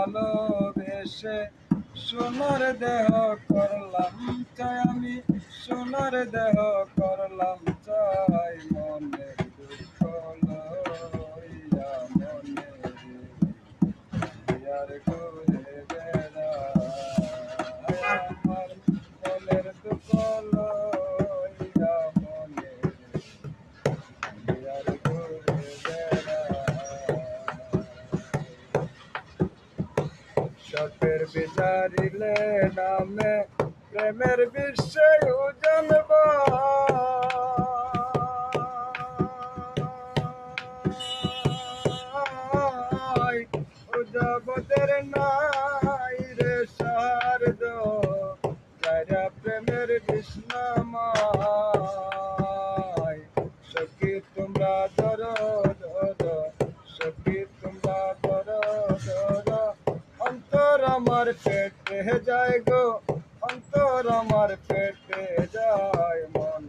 ভালোবেসে সোনার দেহ করলাম চাই, আমি সোনার দেহ করলাম চাই, মনের দুঃখ লইয়া মনের ঘুরে বেড়াই, আমার মনের দুঃখ লইয়া মনের ঘুরে বেড়াই। শখের বিচারিলে নামে প্রেমের বিষয় জানব, ও জগতের নাই রে সারদ, যারা প্রেমের বিষ্ণাময়। সখী তোমরা ধর ধর, সখী তোমরা ধর ধর, অন্তর আমার পেটে যায় গো, অন্তর আমার পেটে যায়, মন